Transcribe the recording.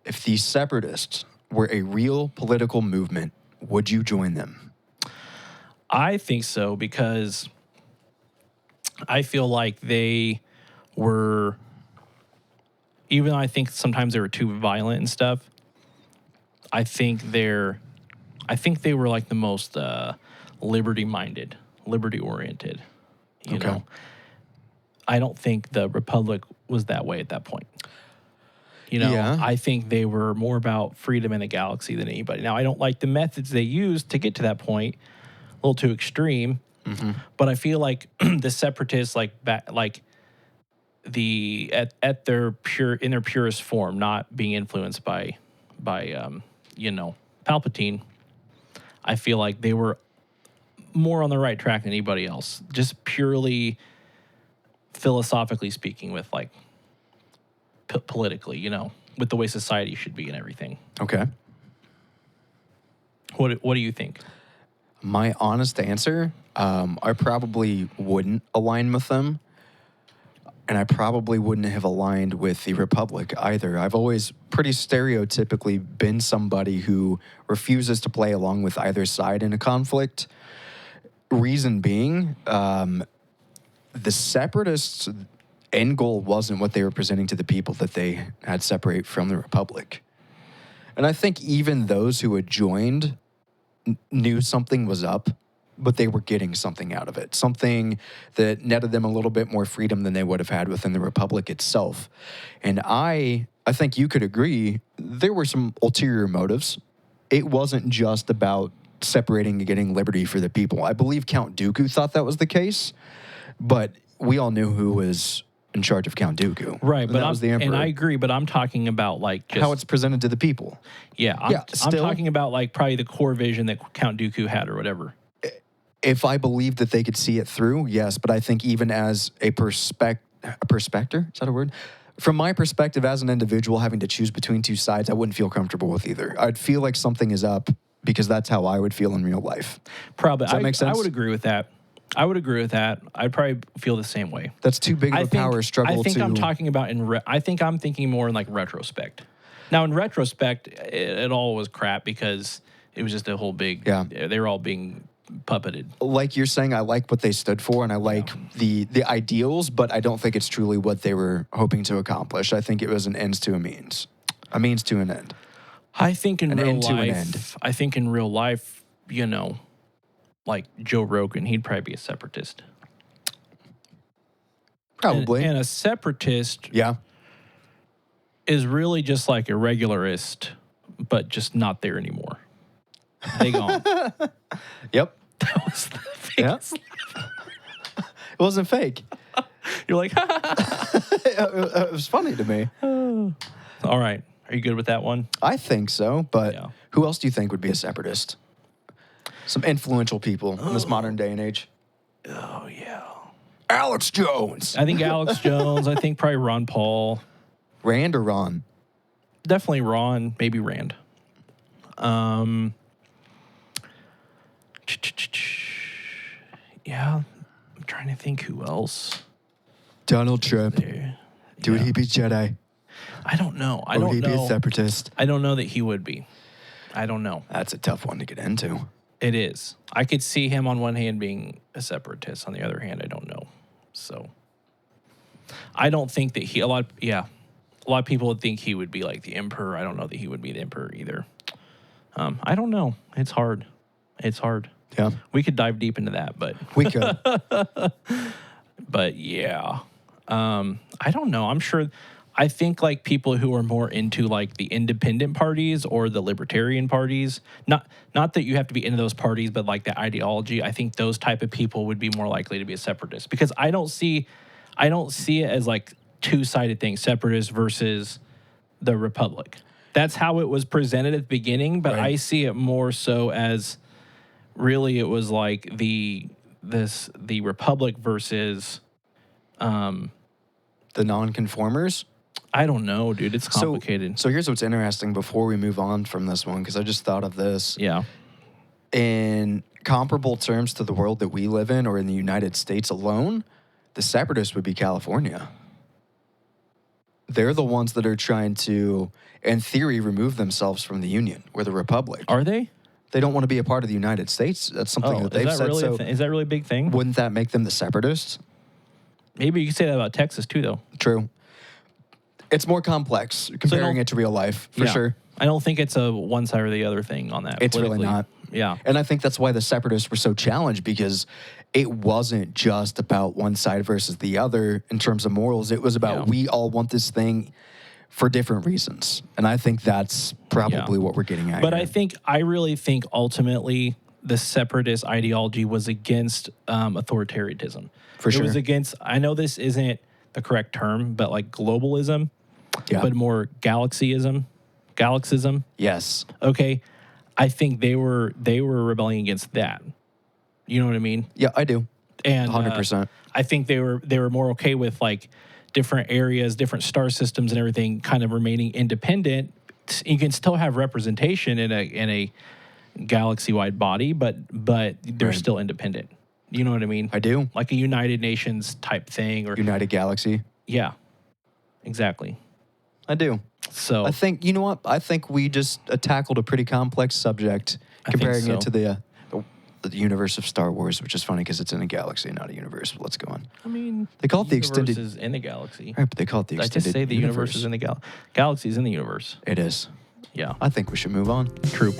if the Separatists were a real political movement, would you join them? I think so, because I feel like they were, even though I think sometimes they were too violent and stuff, I think they were like the most liberty-minded, liberty-oriented, you know. I don't think the Republic was that way at that point. You know, Yeah. I think they were more about freedom in the galaxy than anybody. Now, I don't like the methods they used to get to that point, a little too extreme. But I feel like the Separatists, at their purest form, not being influenced by Palpatine, I feel like they were more on the right track than anybody else, just purely philosophically speaking, with like politically, with the way society should be and everything. Okay. What do you think? My honest answer, I probably wouldn't align with them. And I probably wouldn't have aligned with the Republic either. I've always pretty stereotypically been somebody who refuses to play along with either side in a conflict. Reason being, the Separatists' end goal wasn't what they were presenting to the people that they had separate from the Republic. And I think even those who had joined knew something was up, but they were getting something out of it, something that netted them a little bit more freedom than they would have had within the Republic itself. And I think you could agree, there were some ulterior motives. It wasn't just about separating and getting liberty for the people. I believe Count Dooku thought that was the case, but we all knew who was in charge of Count Dooku. Right, but that was the Emperor. And I agree, but I'm talking about like just how it's presented to the people. Yeah, I'm talking about like probably the core vision that Count Dooku had or whatever. If I believed that they could see it through, yes, but I think even as a perspector, is that a word? From my perspective as an individual having to choose between two sides, I wouldn't feel comfortable with either. I'd feel like something is up because that's how I would feel in real life. Probably. Does that make sense? I would agree with that. I'd probably feel the same way. That's too big of a power struggle. I think I'm talking about I think I'm thinking more in like retrospect. Now in retrospect, it all was crap because it was just a whole big. Yeah. They were all being puppeted. Like you're saying, I like what they stood for and I like the ideals, but I don't think it's truly what they were hoping to accomplish. I think it was an ends to a means to an end. I think in real life, like Joe Rogan, he'd probably be a separatist. Probably. And a separatist Yeah. is really just like a regularist, but just not there anymore. They gone. Yep. That was the biggest. It wasn't fake. You're like, It was funny to me. all right. Are you good with that one? I think so, but Yeah. who else do you think would be a separatist? Some influential people in this modern day and age. Oh, yeah. Alex Jones. I think Alex Jones. I think probably Ron Paul. Rand or Ron? Definitely Ron. Maybe Rand. Yeah. I'm trying to think who else. Donald Trump. There. Would Yeah. he be Jedi? I don't know. I Or don't would he know. be a separatist? I don't know that he would be. I don't know. That's a tough one to get into. It is. I could see him on one hand being a separatist. On the other hand, I don't know. So I don't think that a lot of people would think he would be like the emperor. I don't know that he would be the emperor either. I don't know. It's hard. Yeah. We could dive deep into that, but We could. but yeah. I don't know. I'm sure. I think like people who are more into like the independent parties or the libertarian parties, not that you have to be into those parties, but like the ideology, I think those type of people would be more likely to be a separatist, because I don't see it as like two-sided thing, separatist versus the Republic. That's how it was presented at the beginning, but Right. I see it more so as really it was like the Republic versus The nonconformers. I don't know, dude. It's complicated. So here's what's interesting before we move on from this one, because I just thought of this. Yeah. In comparable terms to the world that we live in, or in the United States alone, the separatist would be California. they're the ones that are trying to, in theory, remove themselves from the Union or the Republic. Are they? They don't want to be a part of the United States. That's something that they've is that said. really So is that really a big thing? wouldn't that make them the Separatists? Maybe you could say that about Texas too, though. True. It's more complex comparing it to real life, for sure. I don't think it's a one side or the other thing on that. It's really not. Yeah. And I think that's why the Separatists were so challenged, because it wasn't just about one side versus the other in terms of morals. It was about we all want this thing for different reasons. And I think that's probably what we're getting at. But here. I really think ultimately the separatist ideology was against authoritarianism. For sure. It was against, I know this isn't the correct term, but like globalism, but more galaxism. Yes. Okay. I think they were rebelling against that. You know what I mean? Yeah, I do. And 100%. I think they were more okay with like different areas, different star systems and everything kind of remaining independent. You can still have representation in a galaxy-wide body, but they're still independent. You know what I mean? I do. Like a United Nations type thing, or United Galaxy. Yeah, exactly. I do. So I think, you know what? I think we just tackled a pretty complex subject comparing it to the universe of Star Wars, which is funny because it's in a galaxy, not a universe. But let's go on. I mean, they call it the extended. Universe is in the galaxy. Right, but they call it the I extended. just say the universe is in the galaxy is in the universe. It is. Yeah, I think we should move on. True.